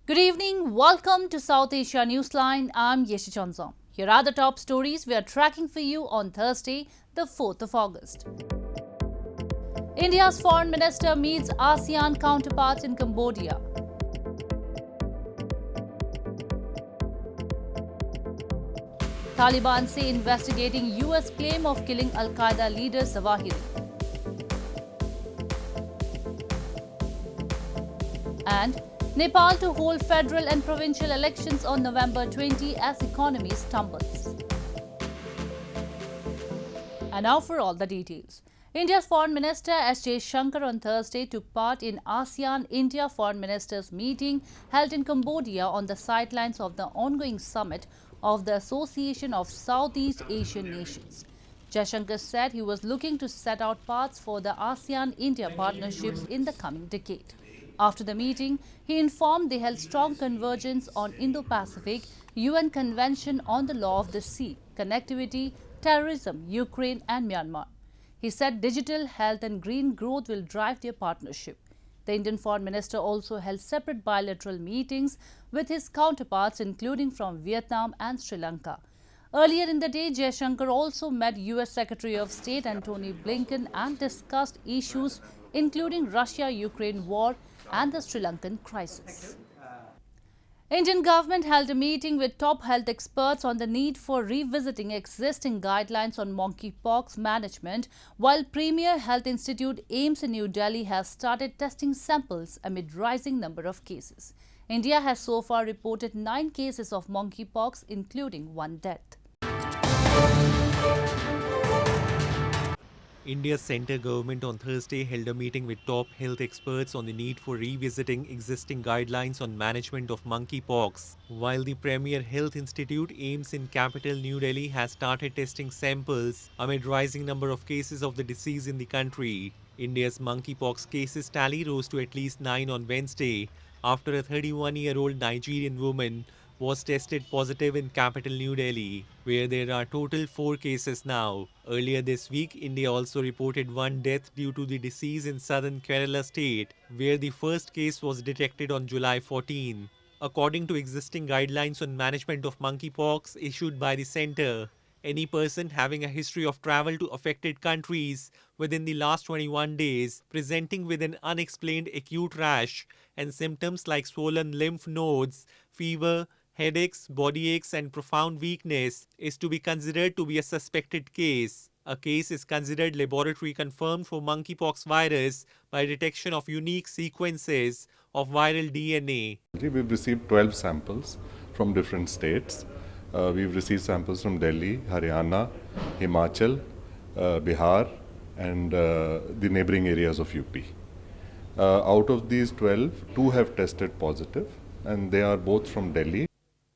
Good evening. Welcome to South Asia Newsline. I'm Jaishankar. Here are the top stories we are tracking for you on Thursday, the 4th of August. India's foreign minister meets ASEAN counterparts in Cambodia. Taliban say investigating US claim of killing al-Qaeda leader Zawahiri. And Nepal to hold federal and provincial elections on November 20 as economy stumbles. And now for all the details. India's Foreign Minister S. Jaishankar on Thursday took part in ASEAN-India Foreign Ministers meeting held in Cambodia on the sidelines of the ongoing summit of the Association of Southeast Asian Nations. Jaishankar said he was looking to set out paths for the ASEAN-India partnerships in the coming decade. After the meeting, he informed they held strong convergence on Indo-Pacific, UN Convention on the Law of the Sea, connectivity, terrorism, Ukraine and Myanmar. He said digital, health and green growth will drive their partnership. The Indian Foreign Minister also held separate bilateral meetings with his counterparts, including from Vietnam and Sri Lanka. Earlier in the day, Jaishankar also met US Secretary of State Antony Blinken and discussed issues including Russia-Ukraine war and the Sri Lankan crisis. Indian government held a meeting with top health experts on the need for revisiting existing guidelines on monkeypox management, while Premier Health Institute AIIMS in New Delhi has started testing samples amid rising number of cases. India has so far reported 9 cases of monkeypox, including 1 death. India's centre government on Thursday held a meeting with top health experts on the need for revisiting existing guidelines on management of monkeypox, while the Premier Health Institute AIIMS in capital New Delhi has started testing samples amid rising number of cases of the disease in the country. India's monkeypox cases tally rose to at least 9 on Wednesday after a 31-year-old Nigerian woman was tested positive in capital New Delhi, where there are total 4 cases now. Earlier this week, India also reported 1 death due to the disease in southern Kerala state, where the first case was detected on July 14. According to existing guidelines on management of monkeypox issued by the centre, any person having a history of travel to affected countries within the last 21 days presenting with an unexplained acute rash and symptoms like swollen lymph nodes, fever, headaches, body aches and profound weakness is to be considered to be a suspected case. A case is considered laboratory confirmed for monkeypox virus by detection of unique sequences of viral DNA. We've received 12 samples from different states. We've received samples from Delhi, Haryana, Himachal, Bihar and the neighboring areas of UP. Out of these 12, 2 have tested positive and they are both from Delhi.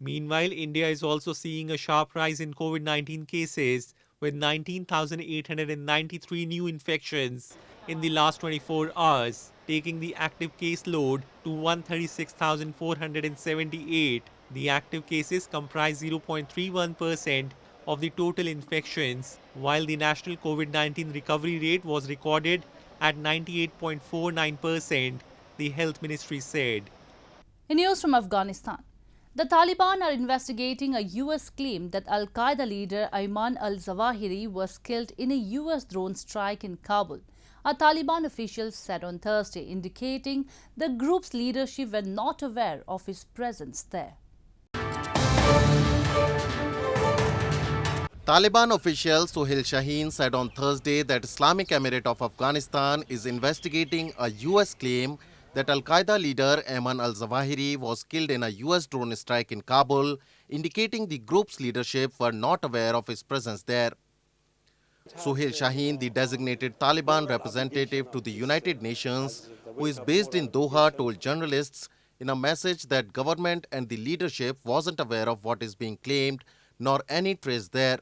Meanwhile, India is also seeing a sharp rise in COVID-19 cases with 19,893 new infections in the last 24 hours, taking the active case load to 136,478. The active cases comprise 0.31% of the total infections, while the national COVID-19 recovery rate was recorded at 98.49%, the Health Ministry said. In news from Afghanistan, the Taliban are investigating a US claim that al-Qaeda leader Ayman al-Zawahiri was killed in a US drone strike in Kabul. A Taliban official said on Thursday, indicating the group's leadership were not aware of his presence there. Taliban official Sohail Shaheen said on Thursday that Islamic Emirate of Afghanistan is investigating a US claim that al-Qaeda leader Ayman al-Zawahiri was killed in a US drone strike in Kabul, indicating the group's leadership were not aware of his presence there. Sohail Shaheen, the designated Taliban representative to the United Nations, who is based in Doha, told journalists in a message that government and the leadership wasn't aware of what is being claimed, nor any trace there.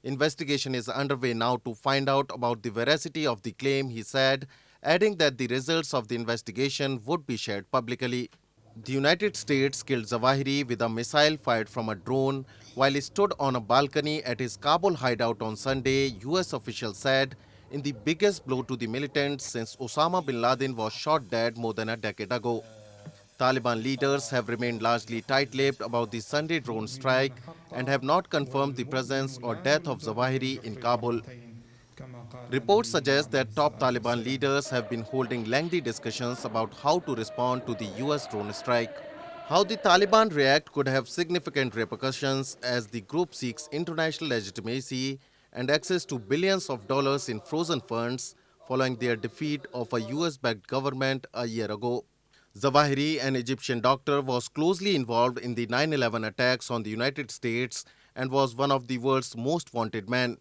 Investigation is underway now to find out about the veracity of the claim, he said, adding that the results of the investigation would be shared publicly. The United States killed Zawahiri with a missile fired from a drone while he stood on a balcony at his Kabul hideout on Sunday, US officials said, in the biggest blow to the militants since Osama bin Laden was shot dead more than a decade ago. Taliban leaders have remained largely tight-lipped about the Sunday drone strike and have not confirmed the presence or death of Zawahiri in Kabul. Reports suggest that top Taliban leaders have been holding lengthy discussions about how to respond to the US drone strike. How the Taliban react could have significant repercussions as the group seeks international legitimacy and access to billions of dollars in frozen funds following their defeat of a US-backed government a year ago. Zawahiri, an Egyptian doctor, was closely involved in the 9/11 attacks on the United States and was one of the world's most wanted men.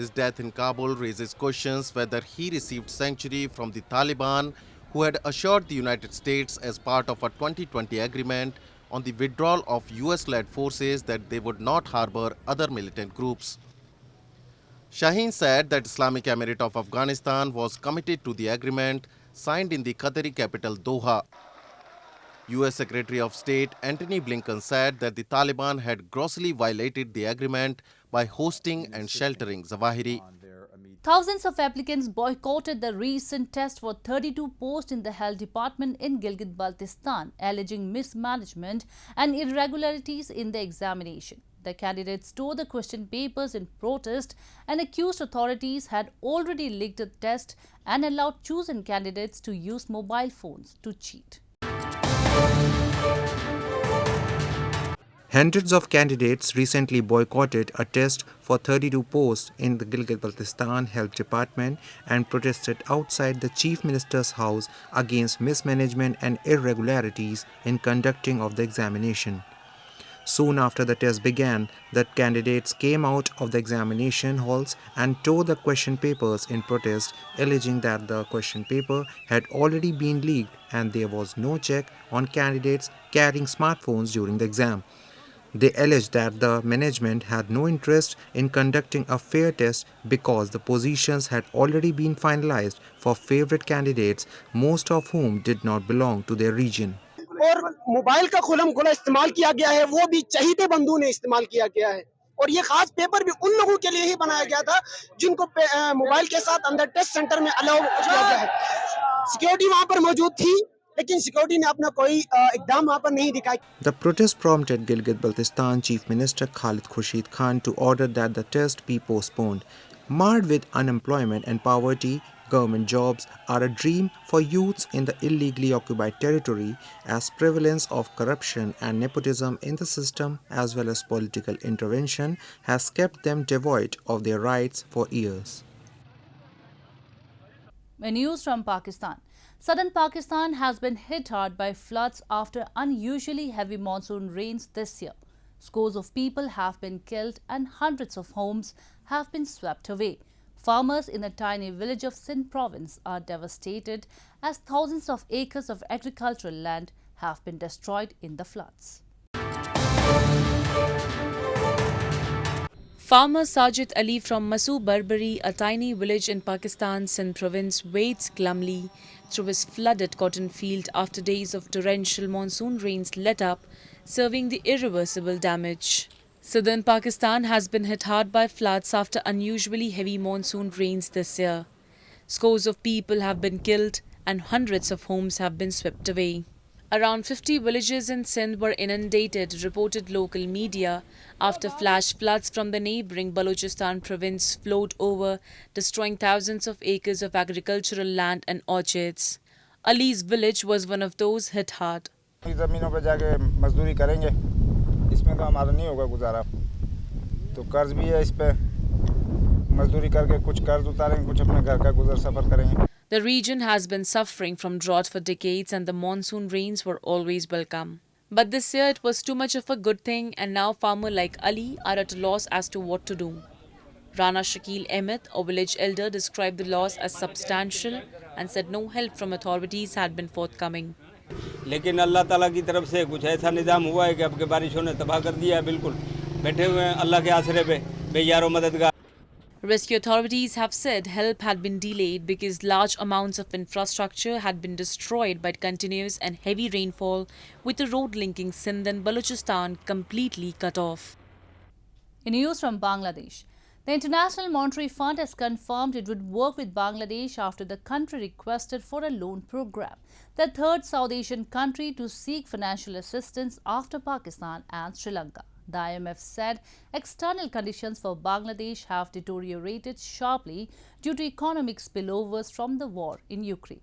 His death in Kabul raises questions whether he received sanctuary from the Taliban, who had assured the United States as part of a 2020 agreement on the withdrawal of US-led forces that they would not harbor other militant groups. Shaheen said that Islamic Emirate of Afghanistan was committed to the agreement signed in the Qatari capital Doha. US Secretary of State Antony Blinken said that the Taliban had grossly violated the agreement by hosting and sheltering Zawahiri. Thousands of applicants boycotted the recent test for 32 posts in the health department in Gilgit Baltistan, alleging mismanagement and irregularities in the examination. The candidates stole the question papers in protest and accused authorities had already leaked the test and allowed chosen candidates to use mobile phones to cheat. Hundreds of candidates recently boycotted a test for 32 posts in the Gilgit-Baltistan Health Department and protested outside the Chief Minister's house against mismanagement and irregularities in conducting of the examination. Soon after the test began, the candidates came out of the examination halls and tore the question papers in protest, alleging that the question paper had already been leaked and there was no check on candidates carrying smartphones during the exam. They alleged that the management had no interest in conducting a fair test because the positions had already been finalized for favorite candidates, most of whom did not belong to their region. और mobile का खुलम खुला इस्तेमाल किया गया है, वो भी चहीते बंधु ने इस्तेमाल किया गया है और ये खास पेपर भी उन लोगों के लिए ही बनाया गया था जिनको मोबाइल के साथ अंदर टेस्ट सेंटर में अलाउ किया गया है। सिक्योरिटी वहां पर मौजूद थी लेकिन सिक्योरिटी ने अपना कोई इकदाम वहां पर नहीं दिखाया। The protest prompted Gilgit-Baltistan Chief Minister Khalid Khurshid Khan to order that the test be postponed. Marred with unemployment and poverty, government jobs are a dream for youths in the illegally occupied territory, as prevalence of corruption and nepotism in the system as well as political intervention has kept them devoid of their rights for years. News from Pakistan. Southern Pakistan has been hit hard by floods after unusually heavy monsoon rains this year. Scores of people have been killed and hundreds of homes have been swept away. Farmers in the tiny village of Sindh province are devastated as thousands of acres of agricultural land have been destroyed in the floods. Farmer Sajid Ali from Masu Barbari, a tiny village in Pakistan's Sindh province, wades glumly through his flooded cotton field after days of torrential monsoon rains let up, serving the irreversible damage. Southern Pakistan has been hit hard by floods after unusually heavy monsoon rains this year. Scores of people have been killed and hundreds of homes have been swept away. Around 50 villages in Sindh were inundated, reported local media, after flash floods from the neighbouring Balochistan province flowed over, destroying thousands of acres of agricultural land and orchards. Ali's village was one of those hit hard. ज़मीनों पे जाके मजदूरी करेंगे, इसमें तो हमारा नहीं होगा गुजारा, तो कर्ज भी है इस पे, मजदूरी करके कुछ कर्ज उतारेंगे, कुछ अपने घर का गुजर सफर करेंगे. The region has been suffering from drought for decades and the monsoon rains were always welcome. But this year it was too much of a good thing and now farmers like Ali are at a loss as to what to do. Rana Shakil Ahmed, a village elder, described the loss as substantial and said no help from authorities had been forthcoming. लेकिन अल्लाह ताला की तरफ से कुछ ऐसा निज़ाम हुआ है कि अब के बारिशों ने तबाह कर दिया है, बिल्कुल बैठे हुए हैं अल्लाह के आसरे पे, बेयारो मददगार. Rescue authorities have said help had been delayed because large amounts of infrastructure had been destroyed by continuous and heavy rainfall, with the road linking Sindh and Balochistan completely cut off. In news from Bangladesh, The International Monetary Fund has confirmed it would work with Bangladesh after the country requested for a loan program, the third South Asian country to seek financial assistance after Pakistan and Sri Lanka. The IMF said external conditions for Bangladesh have deteriorated sharply due to economic spillovers from the war in Ukraine.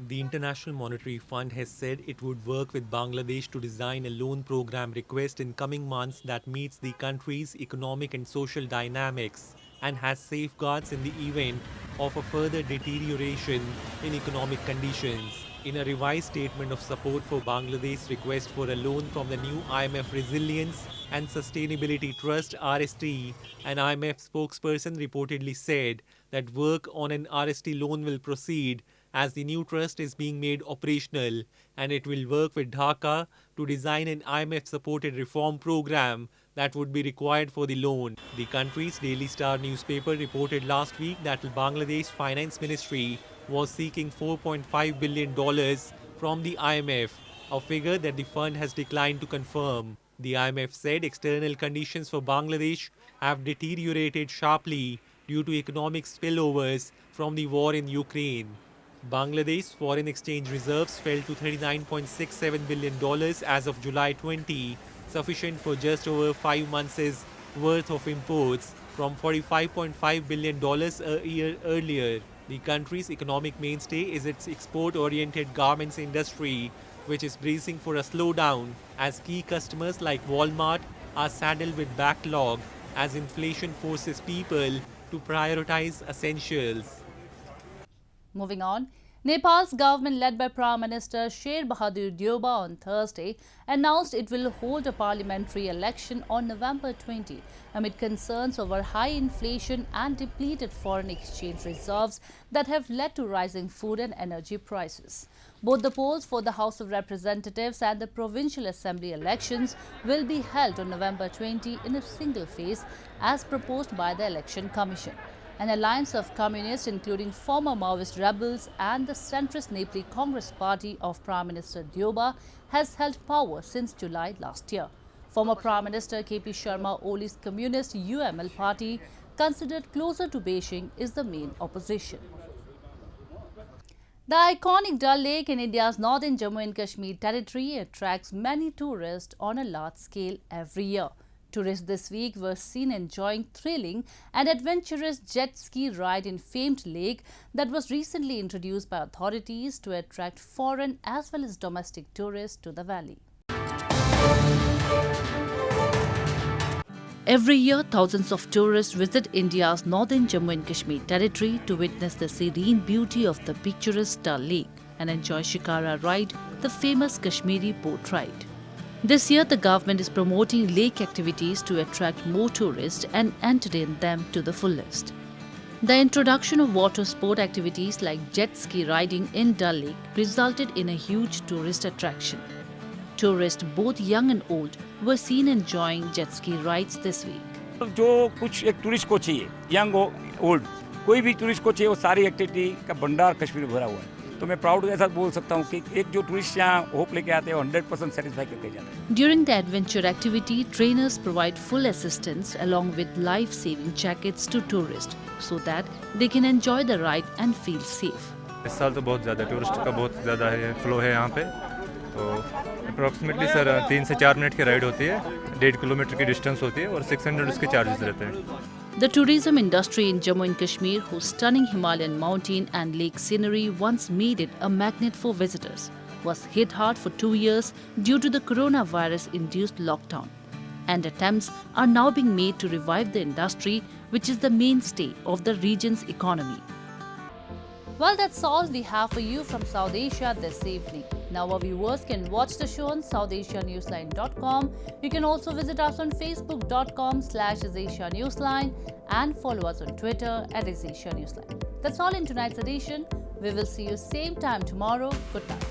The International Monetary Fund has said it would work with Bangladesh to design a loan program request in coming months that meets the country's economic and social dynamics and has safeguards in the event of a further deterioration in economic conditions. In a revised statement of support for Bangladesh's request for a loan from the new IMF Resilience and Sustainability Trust (RST), an IMF spokesperson reportedly said that work on an RST loan will proceed as the new trust is being made operational, and it will work with Dhaka to design an IMF-supported reform program that would be required for the loan. The country's Daily Star newspaper reported last week that Bangladesh Finance Ministry was seeking $4.5 billion from the IMF, a figure that the fund has declined to confirm. The IMF said external conditions for Bangladesh have deteriorated sharply due to economic spillovers from the war in Ukraine. Bangladesh's foreign exchange reserves fell to $39.67 billion as of July 20, sufficient for just over 5 months' worth of imports from $45.5 billion a year earlier. The country's economic mainstay is its export-oriented garments industry, which is bracing for a slowdown as key customers like Walmart are saddled with backlog as inflation forces people to prioritize essentials. Moving on, Nepal's government led by Prime Minister Sher Dueba on Thursday announced it will hold a parliamentary election on November 20 amid concerns over high inflation and depleted foreign exchange reserves that have led to rising food and energy prices. Both the polls for the House of Representatives and the Provincial Assembly elections will be held on November 20 in a single phase as proposed by the Election Commission. An alliance of communists, including former Maoist rebels and the centrist Nepali Congress Party of Prime Minister Dueba, has held power since July last year. Former Prime Minister KP Sharma Oli's communist UML party, considered closer to Beijing, is the main opposition. The iconic Dal Lake in India's northern Jammu and Kashmir territory attracts many tourists on a large scale every year. Tourists this week were seen enjoying thrilling and adventurous jet ski ride in famed lake that was recently introduced by authorities to attract foreign as well as domestic tourists to the valley. Every year, thousands of tourists visit India's northern Jammu and Kashmir territory to witness the serene beauty of the picturesque Dal Lake and enjoy Shikara ride, the famous Kashmiri boat ride. This year, the government is promoting lake activities to attract more tourists and entertain them to the fullest. The introduction of water sport activities like jet ski riding in Dal Lake resulted in a huge tourist attraction. Tourists, both young and old, were seen enjoying jet ski rides this week. जो कुछ एक tourist को चाहिए, young हो old, कोई भी tourist को चाहिए वो सारी एक्टिविटी का भंडार कश्मीर में भरा हुआ है. तो मैं प्राउड के साथ बोल सकता हूँ कि एक जो टूरिस्ट यहाँ होप लेके आते हैं 100% सेटिस्फाई करके जाते हैं. During the adventure activity, trainers provide full assistance along with life-saving jackets to tourists so that they can enjoy the ride and feel safe. इस साल तो बहुत ज़्यादा टूरिस्ट का बहुत ज़्यादा फ्लो है यहाँ पे, तो अप्रॉक्सीमेटली सर 3 से 4 मिनट की राइड होती है, 1.5 किलोमीटर की डिस्टेंस होती है और 600 उसके चार्जेस रहते हैं. The tourism industry in Jammu and Kashmir, whose stunning Himalayan mountain and lake scenery once made it a magnet for visitors, was hit hard for 2 years due to the coronavirus-induced lockdown. And attempts are now being made to revive the industry, which is the mainstay of the region's economy. Well, that's all we have for you from South Asia this evening. Now our viewers can watch the show on SouthAsiaNewsline.com. You can also visit us on Facebook.com/AsAsiaNewsline and follow us on Twitter @AsAsiaNewsline. That's all in tonight's edition. We will see you same time tomorrow. Good night.